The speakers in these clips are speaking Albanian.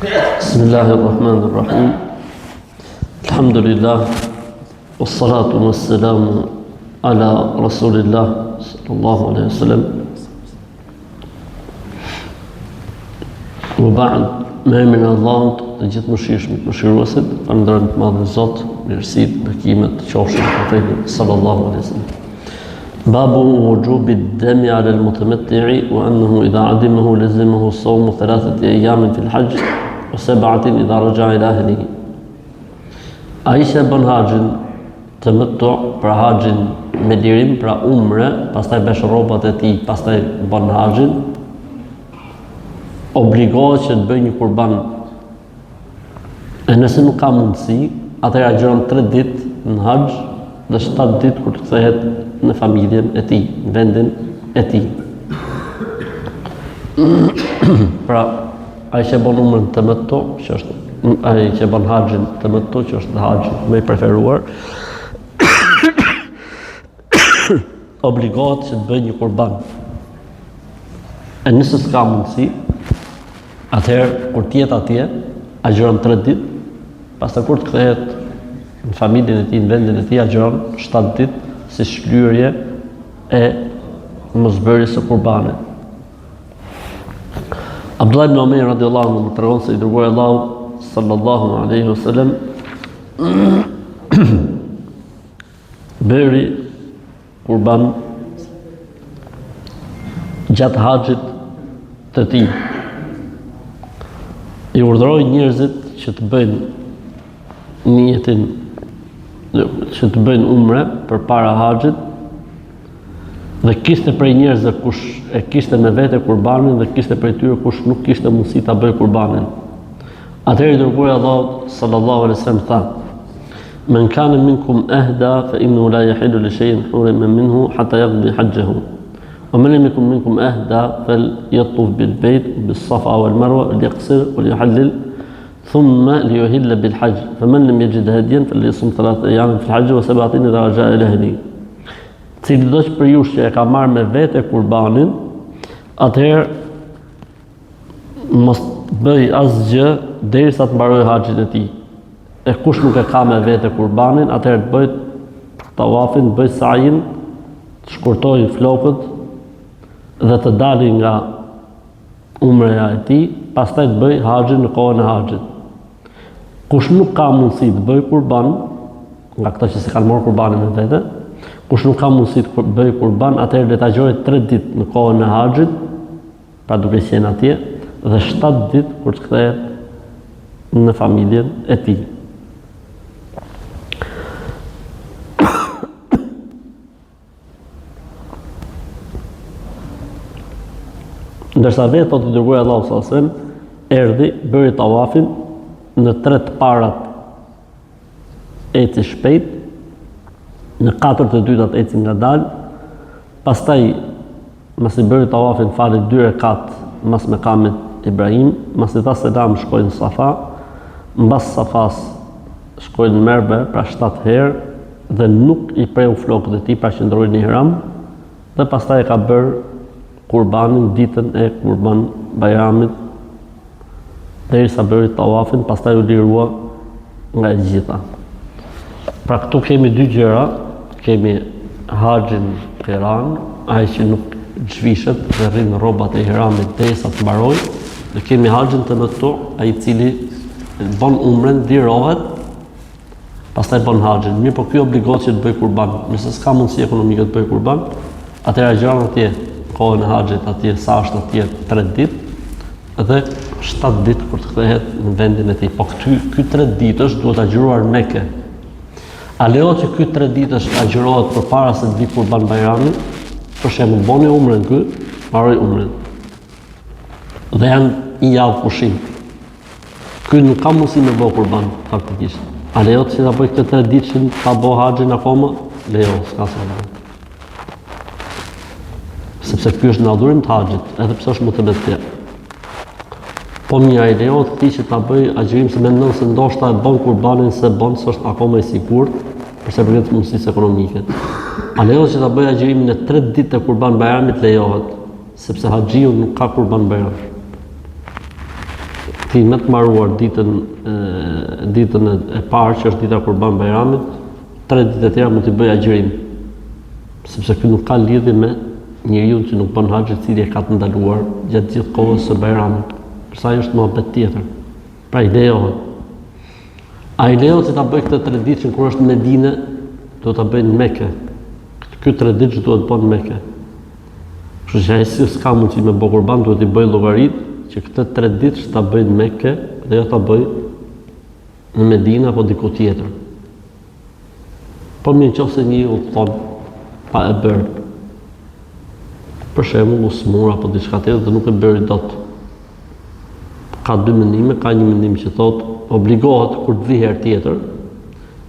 Bismillahirrahmanirrahim. Alhamdulillah. Wassalatu wassalamu ala Rasulillah sallallahu alaihi wasallam. Wa ba'd, me emrin e Allahut, të gjithë mëshiruesit, falënderojmë të madhin Zot, mirësitë, bekimet, qofshin për profetin sallallahu alaihi wasallam. باب وجوب الدم على المتمتع وأنه إذا عدمه لزمه الصوم 3 أيام في الحج و7 إذا رجع إلى أهله. Ai që bën haxhin tamattu, pra haxhin me lirim, pra umre, pastaj besh rrobat e tij, pastaj bën haxhin, obligohet që të bëjë një kurban. E nëse nuk ka mundësi, atëherë agjiron 3 ditë në haxh dhe 7 ditë kur të kthehet në familjen e tij, në vendin e tij. Pra, ai që bën umrën tamattu, që është ai që bën haxhin tamattu, që është haxhi më i preferuar, obligohet që të bëjë një kurban. E nëse s'ka mundësi, atëherë kur të jetë atje, agjiron 3 ditë, pastaj kur të kthehet në familjen e tij, në vendin e tij, agjiron 7 ditë si shlyerje e mosbërjes së kurbanit. Abdullah ibn Omer radhiyallahu anhu më tregon se i dërguari Allahu sallallahu alaihi wasallam bëri kurban gjatë haxhit të tij. I urdhëroi njerëzit që të bëjnë niyetin, që të bëjnë umre për para haxhit, dhe kishte prej njerëzve kush e kishte me vete kurbanin dhe kishte prej tyre kush nuk kishte mundësi ta bëjë kurbanin. Atëherë i dërguari Allahu sallallahu alaihi wasallam tha: "Men kana minkum ahda fa innahu la yahillu li shay'in hurima minhu hatta yaqdi hajjahu. Wa man lam yakun minkum ahda falyatuf bil bayt bis safa wal marwa liyaqsir wa liyuhallil ثم ليهل بالحج فمن لم يجد هديا فليصم 3 أيام في الحج و7 إذا رجع إلى أهله." Cili do që për jush që e ka marrë me vete kurbanin, atëherë mos bëj asgjë derisa të mbaroj haxhin e tij. E kush nuk e ka me vete kurbanin, atëherë të bëj tawafin, bëj sa'in, të shkurtoj flokët dhe të dali nga umreja e tij, pastaj të bëj haxhin në kohën e haxhit. Kush nuk ka mundësi të bëj kurban, nga këta që se kanë marrë kurbanin me vete, kush nuk ka mundësi të bëj kurban, atëherë le ta gjojë 3 ditë në kohën e haxhit, pra duke qenë atje, dhe 7 ditë kur të kthehet në familjen e tij. Ndërsa vetë po të dërguari Allahu sallallahu alaihi wasallam erdhi, bëri tawafin, në 3 të parat eci shpejt, në 4 të dytat eci ngadalë, pastaj masi bëri tawafin fali 2 rekat mas mekamit Ibrahim, masi tha selam shkoi në Safa, mbas Safas shkoi në Merve pra 7 herë dhe nuk i preu flokët e tij, pra qëndroi në ihram, dhe pastaj ka bërë kurbanin ditën e kurban Bajramit, derisa bëri tawafin, pastaj u lirua nga e gjitha. Pra këtu kemi 2 gjëra, kemi haxhin qiran, ai që nuk zhvishet dhe rrin rrobat e ihramit derisa të mbaroj, dhe kemi haxhin tamattu, ai i cili bën umren, lirohet, pastaj bën haxhin. Mirë, po ky obligohet që të bëj kurban. Nëse s'ka mundësi ekonomike të bëj kurban, atëherë agjiron atje kohën e haxhit, atje sa është atje 3 ditë dhe 7 ditë kur të kthehet në vendin e tij. Po ky 3 ditësh duhet agjëruar Mekë. A lejohet që ky 3 ditësh agjërohet përpara se të vi kurban Bajrami? Për shembull, boni umrën ky, mbaroi umrën. Dhe janë një javë pushim. Ky nuk ka mundësi me bëj kurban faktikisht. A lejohet që ta bëj këtë 3 ditëshin pa bëj haxhin akoma? Lejohet, s'ka sa bëj. Sepse ky është në adhurim të haxhit, edhe pse është mutametti. Po mirë, ai lejohet këtij që ta bëj agjërim se mendon se ndoshta e bën kurbanin se bën se është akoma i sigurt, përse përket mundësisë ekonomike. A lejohet që ta bëj agjërimin e 3 ditë të kurban Bajramit? Lejohet, sepse haxhiu nuk ka kurban Bajram. Ti me të marruar ditën e parë që është dita Kurban Bajramit, 3 ditë e tjera mund t'i bëj agjërim. Sepse ky nuk ka lidhje me njeriu që nuk bën haxh, i cili e ka të ndaluar gjatë gjithë kohës së Bajramit. Përsa ajo është mohabet tjetër. Pra i lejohet. A i lejohet që ta bëj këtë 3 ditë që kur është në Medinë, do ta bëj në Mekë. Ky 3 ditë që duhet bën në Mekë. Kështu që ai si s'ka mundësi me bë kurban, duhet i bëj llogaritë që këtë 3 ditë që ta bëj në Mekë dhe jo ta bëj në Medinë apo diku tjetër. Po mirë nëse njeriu thon pa e bërë. Për shembull usmur apo diçka tjetër dhe nuk e bëri dot. Ka 2 mendime, ka një mendim që thot obligohet kur të vi herë tjetër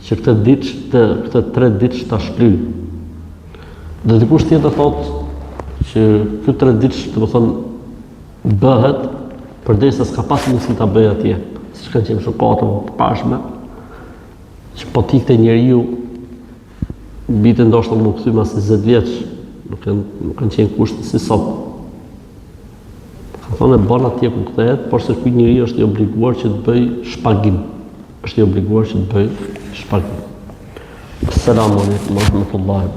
që këtë 3 ditë ta shlyj. Dhe dikush tjetër thot që këtë 3 ditë, domethënë bëhet përderisa s'ka pas mundësi ta bëj atje. Siç kanë qenë shoqata më pashme, që po tikte njeriu bite ndoshta më kthy mas 20 vjeç, nuk kanë qenë kushte si sot. Ka thonë bën atje ku kthehet, por se ky njeriu është i obliguar që të bëj shpagim. Është i obliguar që të bëj shpagim. Assalamu alaikum wa rahmatullahi.